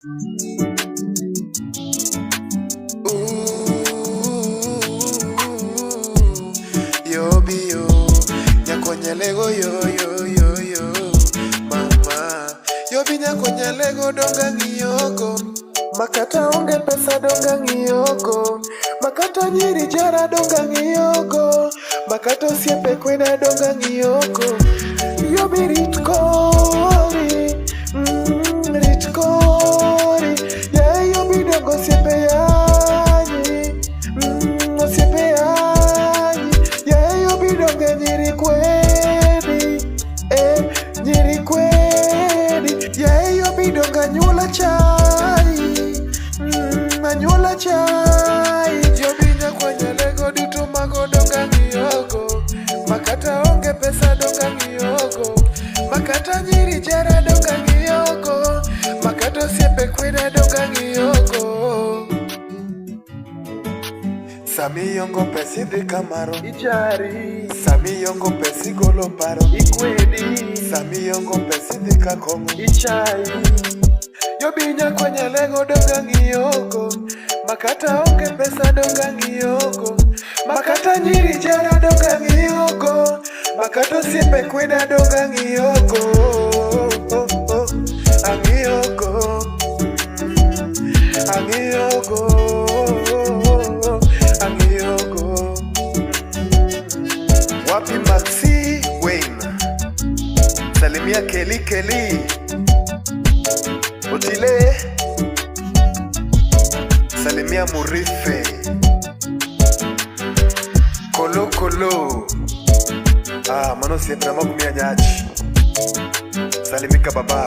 Yo bio, nyakonya lego yo mama. Yo bi nyakonya lego donga ngiyoko, makata onge pesa donga ngiyoko, makata nyiri jara donga ngiyoko, makata osiepe kwena donga ngiyoko. Yo bi rit kori, yeah, yo bi dongo osiepe yanyi, osiepe yanyi, yeah, yo bi donga nyiri kweni, nyiri kweni, yeah, yo bi donga nyula chai, anyula chai. Yo bi nyakonya lego duto mago donga ngiyoko, makata onge pesa donga ngiyoko, makata nyiri jara donga ngiyoko, makata osiepe kwena donga ngiyoko. Sami yongo pesi dhi kamaro ijari, sami yongo pesi golo paro ikwedi, sami yongo pesi dhi kakongo ichai. Yo bi nyakonya lego donga ngiyoko, makata onge pesa donga ngiyoko, makata nyiri jara donga ngiyoko, makata osiepe kwena donga ngiyoko. Angiyoko, angiyoko, angiyoko. Wapi Maxi Wayne, salimia Kelly Otile, salimia Murife, Kolo mano siempre amo kumia nyachi, salimika baba.